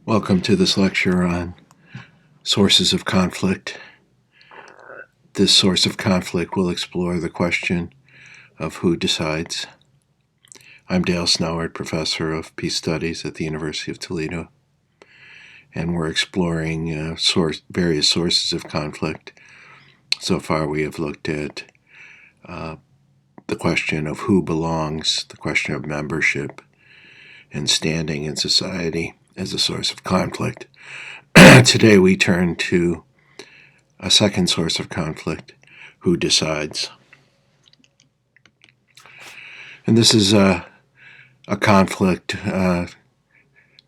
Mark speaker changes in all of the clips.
Speaker 1: Welcome to this lecture on sources of conflict. This source of conflict will explore the question of who decides. I'm Dale Snoward, professor of peace studies at the University of Toledo, and we're exploring various sources of conflict. So far, we have looked at the question of who belongs, the question of membership and standing in society as a source of conflict. Today, we turn to a second source of conflict, who decides. And this is a conflict. The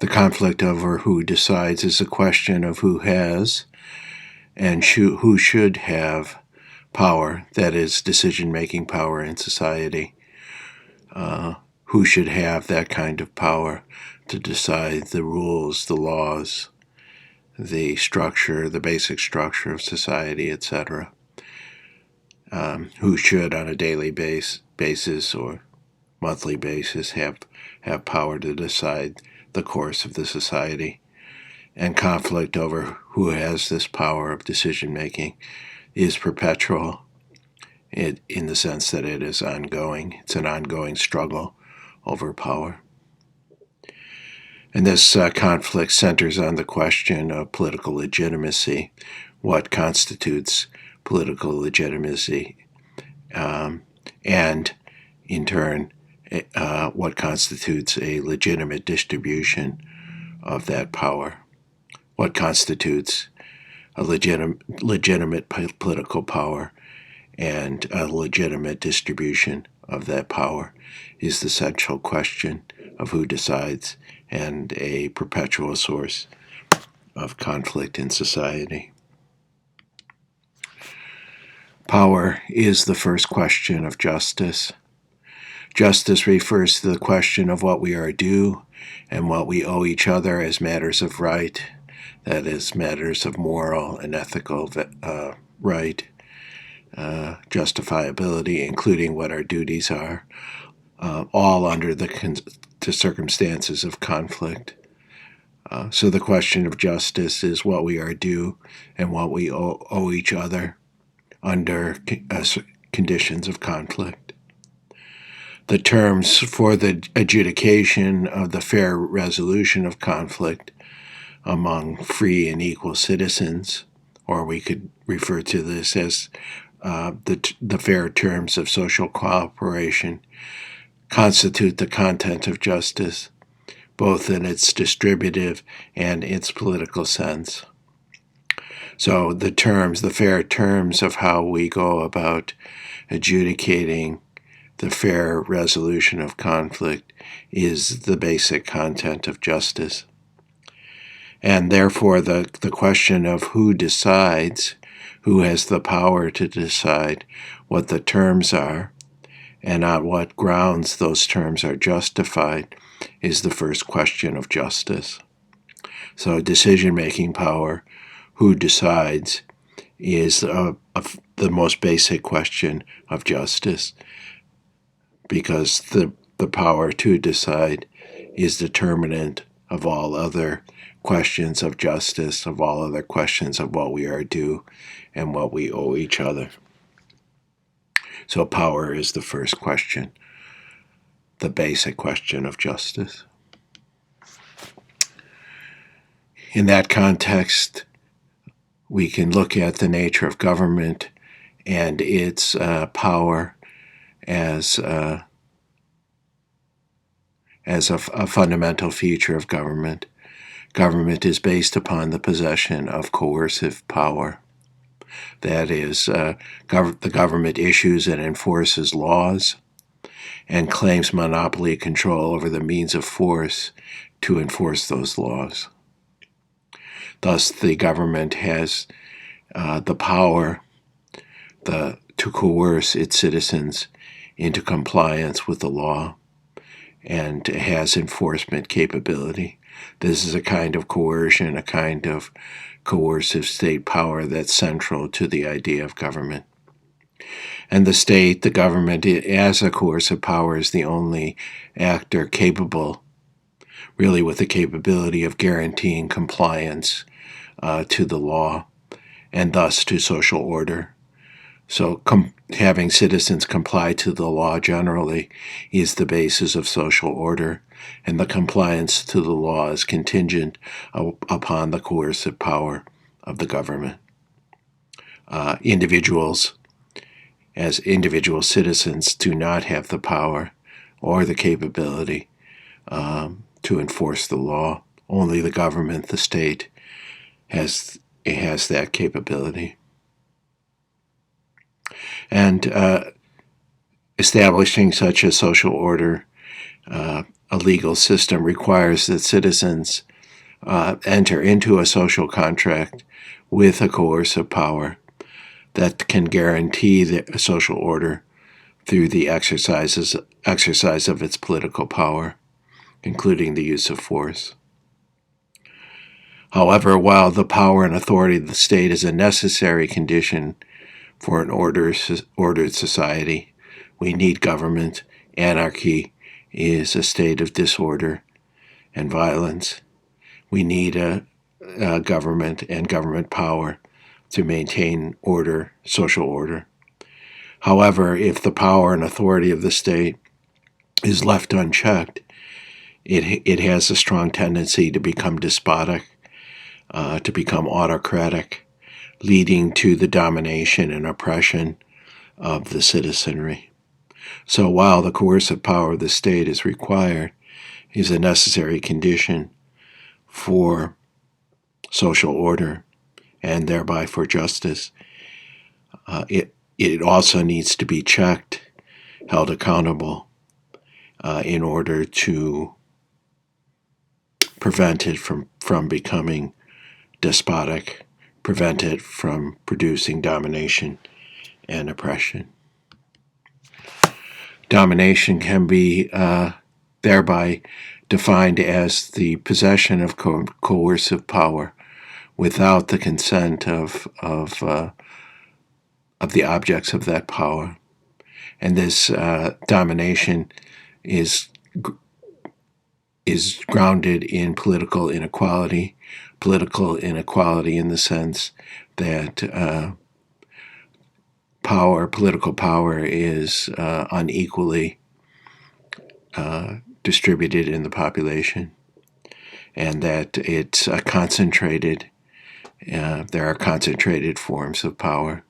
Speaker 1: conflict over who decides is a question of who has and who should have power, that is, decision-making power in society. Who should have that kind of power to decide the rules, the laws, the structure, the basic structure of society, etc. Who should, on a daily basis or monthly basis, have power to decide the course of the society. And conflict over who has this power of decision-making is perpetual in the sense that it is ongoing. It's an ongoing struggle over power. And this conflict centers on the question of political legitimacy, what constitutes political legitimacy, and in turn, what constitutes a legitimate distribution of that power, what constitutes a legitimate political power and a legitimate distribution of that power is the central question of who decides and a perpetual source of conflict in society. Power is the first question of justice. Justice refers to the question of what we are due and what we owe each other as matters of right, that is, matters of moral and ethical right, justifiability, including what our duties are, all under the circumstances of conflict. So the question of justice is what we are due and what we owe each other under conditions of conflict. The terms for the adjudication of the fair resolution of conflict among free and equal citizens, or we could refer to this as the fair terms of social cooperation, constitute the content of justice, both in its distributive and its political sense. So the fair terms of how we go about adjudicating the fair resolution of conflict is the basic content of justice. And therefore, the question of who decides, who has the power to decide what the terms are, and on what grounds those terms are justified, is the first question of justice. So decision-making power, who decides, is the most basic question of justice, because the power to decide is determinant of all other questions of justice, of all other questions of what we are due and what we owe each other. So power is the first question, the basic question of justice. In that context, we can look at the nature of government and its power as a fundamental feature of government. Government is based upon the possession of coercive power. That is, the government issues and enforces laws and claims monopoly control over the means of force to enforce those laws. Thus, the government has the power to coerce its citizens into compliance with the law and has enforcement capability. This is a kind of coercion, a kind of coercive state power that's central to the idea of government. And the government, as a coercive power, is the only actor capable really with the capability of guaranteeing compliance to the law and thus to social order. So having citizens comply to the law generally is the basis of social order, and the compliance to the law is contingent upon the coercive power of the government. Individuals, as individual citizens, do not have the power or the capability to enforce the law. Only the government, the state, has that capability. And establishing such a social order, a legal system, requires that citizens enter into a social contract with a coercive power that can guarantee the social order through the exercise of its political power, including the use of force. However, while the power and authority of the state is a necessary condition for an ordered society, we need government. Anarchy is a state of disorder and violence. We need a government and government power to maintain order, social order. However, if the power and authority of the state is left unchecked, it has a strong tendency to become despotic, to become autocratic, leading to the domination and oppression of the citizenry. So while the coercive power of the state is required, is a necessary condition for social order and thereby for justice, it also needs to be checked, held accountable, in order to prevent it from becoming despotic, prevent it from producing domination and oppression. Domination can be thereby defined as the possession of coercive power without the consent of the objects of that power. And this domination is grounded in political inequality in the sense that political power is unequally distributed in the population, and that it's concentrated. There are concentrated forms of power.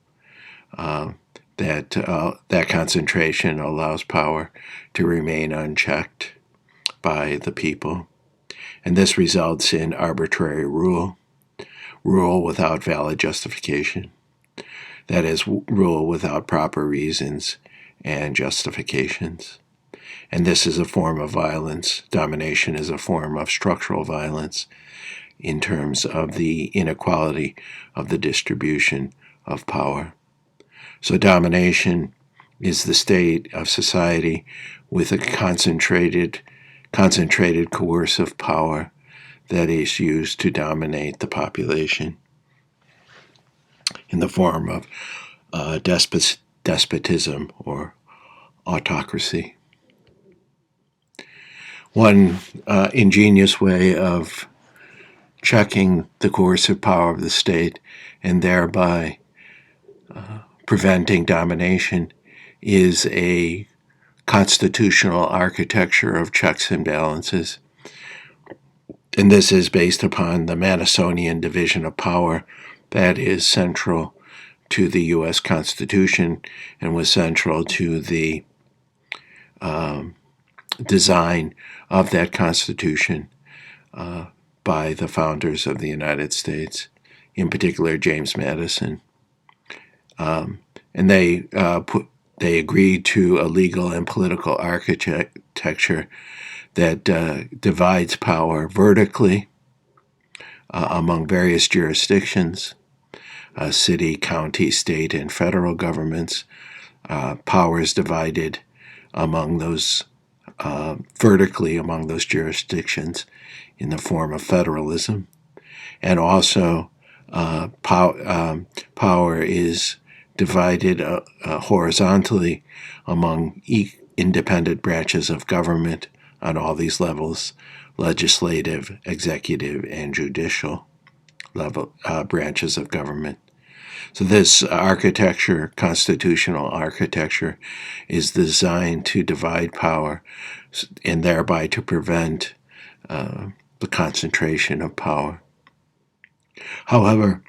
Speaker 1: That concentration allows power to remain unchecked by the people, and this results in arbitrary rule without valid justification. That is, rule without proper reasons and justifications. And this is a form of violence. Domination is a form of structural violence in terms of the inequality of the distribution of power. So domination is the state of society with a concentrated coercive power that is used to dominate the population in the form of despotism or autocracy. One ingenious way of checking the coercive power of the state and thereby preventing domination is a constitutional architecture of checks and balances. And this is based upon the Madisonian division of power that is central to the U.S. Constitution and was central to the design of that Constitution by the founders of the United States, in particular James Madison. And they agreed to a legal and political architecture that divides power vertically among various jurisdictions, city, county, state, and federal governments. Power is divided among those vertically among those jurisdictions in the form of federalism, and also power is divided horizontally among independent branches of government on all these levels: legislative, executive, and judicial level branches of government. So this architecture, constitutional architecture, is designed to divide power and thereby to prevent the concentration of power. However,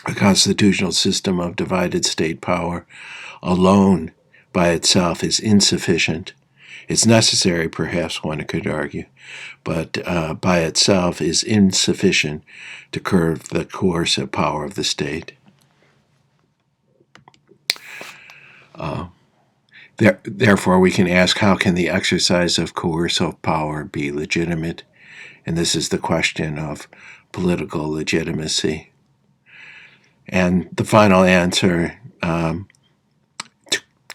Speaker 1: a constitutional system of divided state power alone by itself is insufficient. It's necessary, perhaps one could argue, but by itself is insufficient to curb the coercive power of the state. Therefore, we can ask, how can the exercise of coercive power be legitimate? And this is the question of political legitimacy. And the final answer,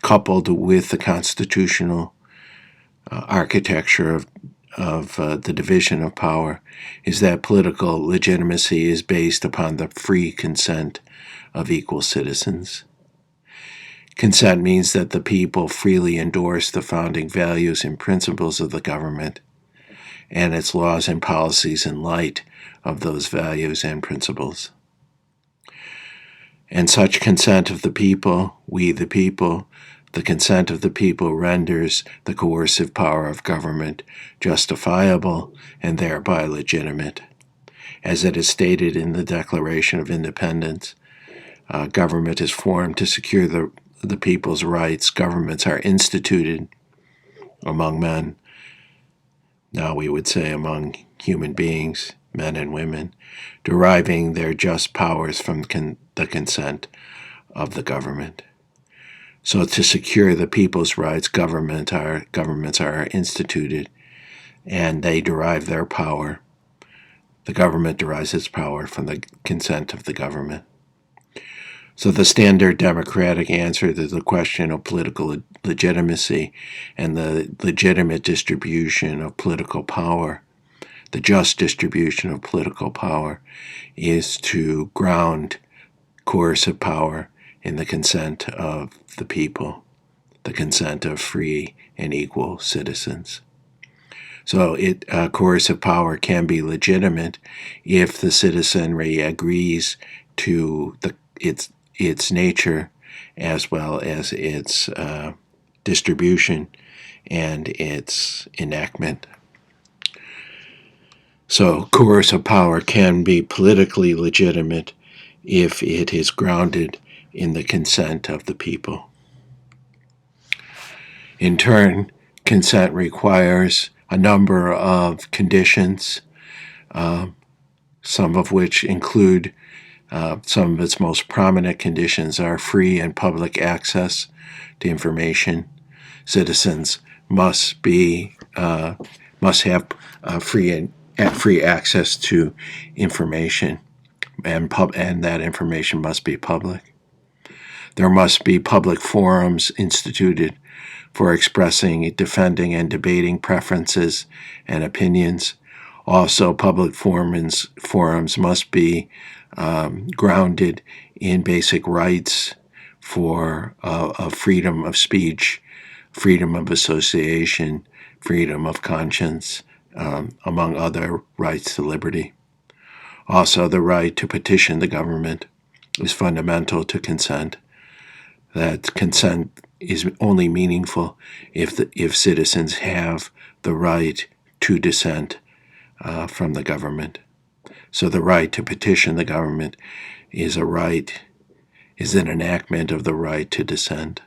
Speaker 1: coupled with the constitutional architecture of the division of power, is that political legitimacy is based upon the free consent of equal citizens. Consent means that the people freely endorse the founding values and principles of the government and its laws and policies in light of those values and principles. And such consent of the people, we the people, the consent of the people renders the coercive power of government justifiable and thereby legitimate. As it is stated in the Declaration of Independence, government is formed to secure the people's rights. Governments are instituted among men. Now we would say among human beings, men and women, deriving their just powers from the consent of the government. So to secure the people's rights, governments are instituted, and they derive their power. The government derives its power from the consent of the government. So the standard democratic answer to the question of political legitimacy and the legitimate distribution of political power, the just distribution of political power, is to ground coercive power in the consent of the people, the consent of free and equal citizens. So coercive power can be legitimate if the citizenry agrees to its nature as well as its distribution and its enactment. So coercive power can be politically legitimate if it is grounded in the consent of the people. In turn, consent requires a number of conditions, some of which include some of its most prominent conditions are free and public access to information. Citizens must have free access to information, and that information must be public. There must be public forums instituted for expressing, defending, and debating preferences and opinions. Also, public forums must be grounded in basic rights for freedom of speech, freedom of association, freedom of conscience, among other rights to liberty. Also, the right to petition the government is fundamental to consent. That consent is only meaningful if citizens have the right to dissent from the government. So the right to petition the government is an enactment of the right to dissent.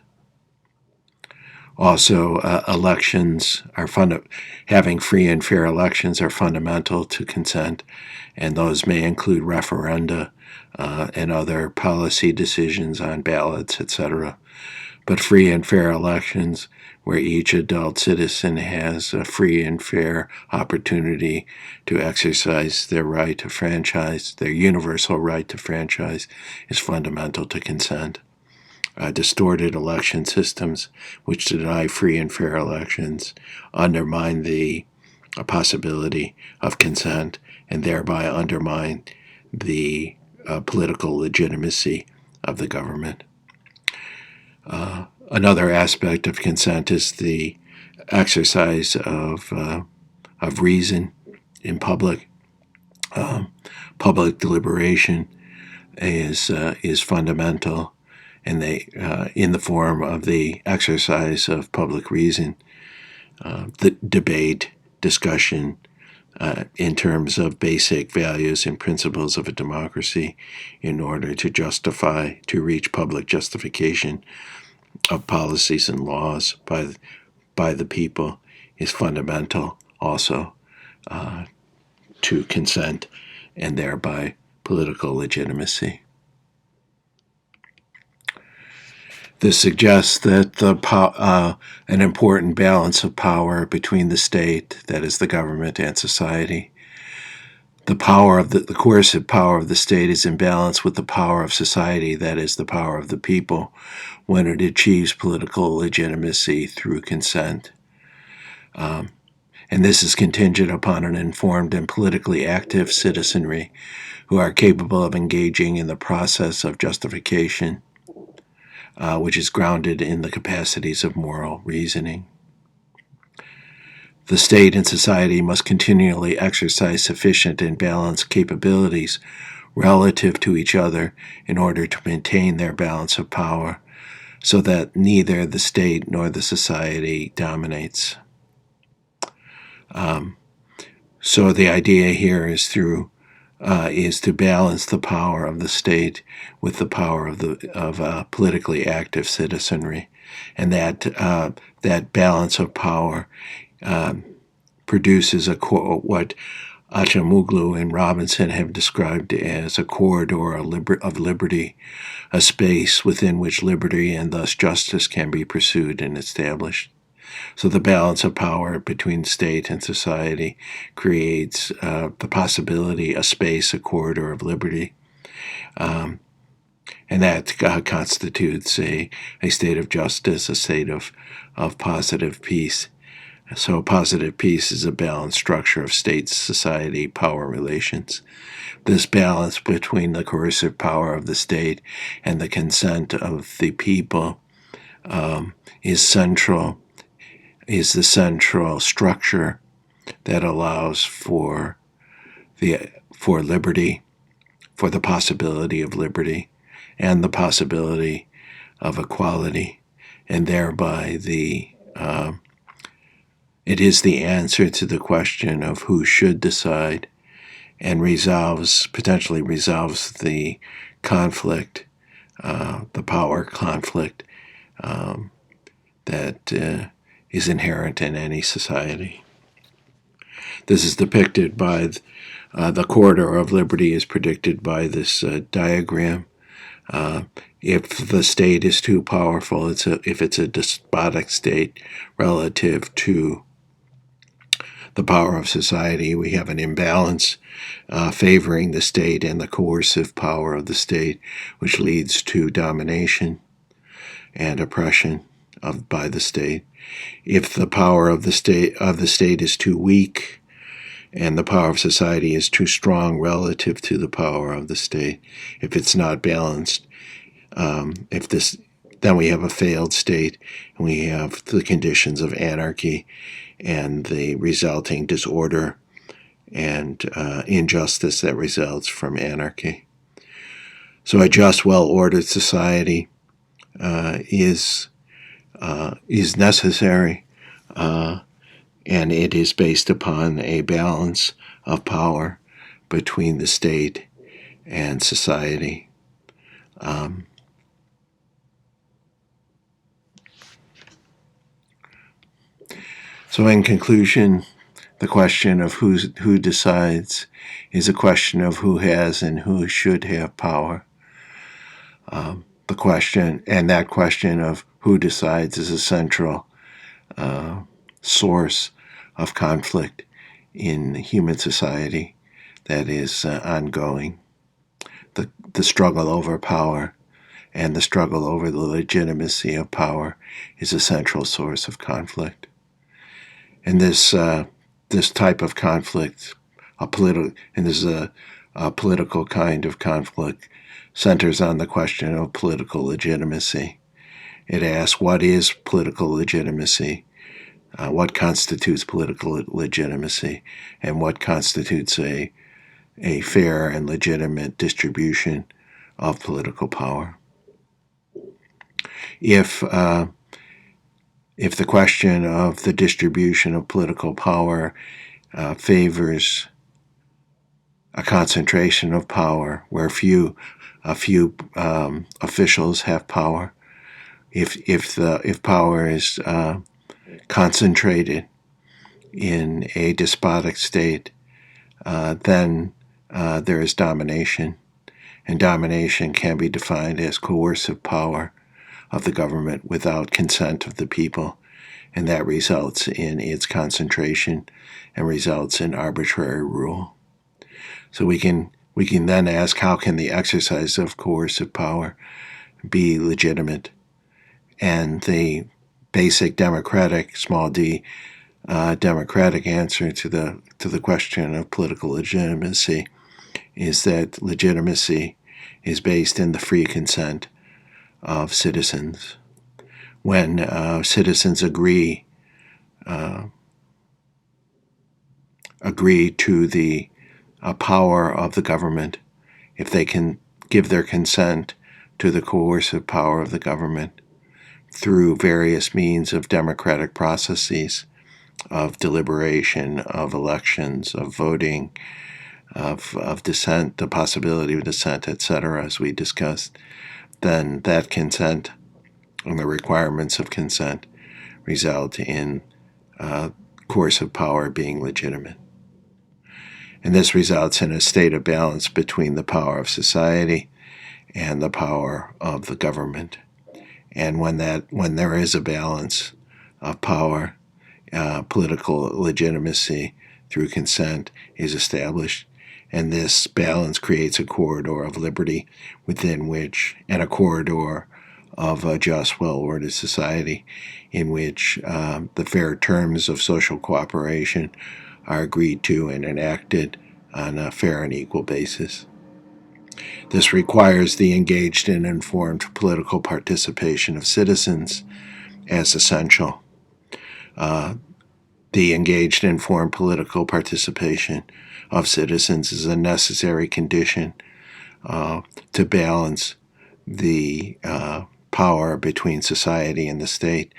Speaker 1: Also, elections are having free and fair elections are fundamental to consent, and those may include referenda and other policy decisions on ballots, etc. But free and fair elections, where each adult citizen has a free and fair opportunity to exercise their right to franchise, their universal right to franchise, is fundamental to consent. Distorted election systems, which deny free and fair elections, undermine the possibility of consent and thereby undermine the political legitimacy of the government. Another aspect of consent is the exercise of of reason in public. Public deliberation is fundamental, and in the form of the exercise of public reason, the debate, discussion, in terms of basic values and principles of a democracy, in order to reach public justification of policies and laws by the people, is fundamental also to consent and thereby political legitimacy. This suggests that an important balance of power between the state, that is the government, and society. The coercive power of the state is in balance with the power of society, that is the power of the people, when it achieves political legitimacy through consent. And this is contingent upon an informed and politically active citizenry who are capable of engaging in the process of justification, which is grounded in the capacities of moral reasoning. The state and society must continually exercise sufficient and balanced capabilities relative to each other in order to maintain their balance of power, so that neither the state nor the society dominates. So the idea here is to balance the power of the state with the power of politically active citizenry, and that balance of power produces what Acemoglu and Robinson have described as a corridor of liberty, a space within which liberty and thus justice can be pursued and established. So the balance of power between state and society creates the possibility, a space, a corridor of liberty. And that constitutes a state of justice, a state of positive peace. So positive peace is a balanced structure of state-society power relations. This balance between the coercive power of the state and the consent of the people is the central structure that allows for liberty, for the possibility of liberty, and the possibility of equality, and thereby it is the answer to the question of who should decide, and potentially resolves the conflict, the power conflict that is inherent in any society. This is depicted by the corridor of liberty is predicted by this diagram. If the state is too powerful, if it's a despotic state relative to the power of society, we have an imbalance favoring the state and the coercive power of the state, which leads to domination and oppression by the state. If the power of the state is too weak, and the power of society is too strong relative to the power of the state, if it's not balanced, then we have a failed state, and we have the conditions of anarchy and the resulting disorder and injustice that results from anarchy. So a just, well-ordered society is necessary, and it is based upon a balance of power between the state and society. So in conclusion, the question of who decides is a question of who has and who should have power. That question of who decides is a central source of conflict in human society that is ongoing. The struggle over power and the struggle over the legitimacy of power is a central source of conflict. And this type of conflict, a political kind of conflict, centers on the question of political legitimacy. It asks, what is political legitimacy? what constitutes political legitimacy, and what constitutes a fair and legitimate distribution of political power. If the question of the distribution of political power favors a concentration of power where a few officials have power, if power is concentrated in a despotic state, then there is domination, and domination can be defined as coercive power of the government without consent of the people, and that results in its concentration and results in arbitrary rule. So we can then ask, how can the exercise of coercive power be legitimate? And the basic democratic, small d, democratic answer to the question of political legitimacy is that legitimacy is based in the free consent of citizens. When citizens agree to the power of the government, if they can give their consent to the coercive power of the government through various means of democratic processes, of deliberation, of elections, of voting, of dissent, the possibility of dissent, etc., as we discussed, then that consent and the requirements of consent result in coercive power being legitimate. And this results in a state of balance between the power of society and the power of the government. And when there is a balance of power, political legitimacy through consent is established, and this balance creates a corridor of liberty within which, and a corridor of a just, well-ordered society in which the fair terms of social cooperation are agreed to and enacted on a fair and equal basis. This requires the engaged and informed political participation of citizens as essential. The engaged and informed political participation of citizens is a necessary condition to balance the power between society and the state,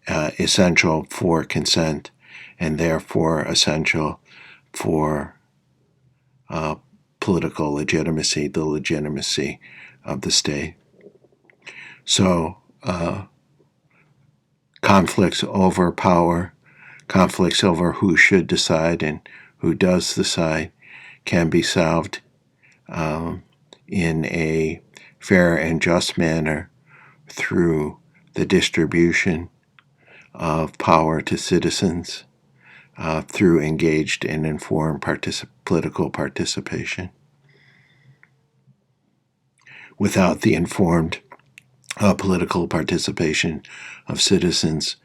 Speaker 1: essential for consent, and therefore essential for political legitimacy, the legitimacy of the state. So conflicts over power, conflicts over who should decide and who does decide, can be solved in a fair and just manner through the distribution of power to citizens, through engaged and informed political participation. Without the informed political participation of citizens,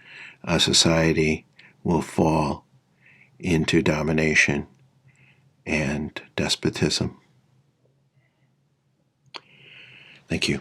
Speaker 1: society will fall into domination and despotism. Thank you.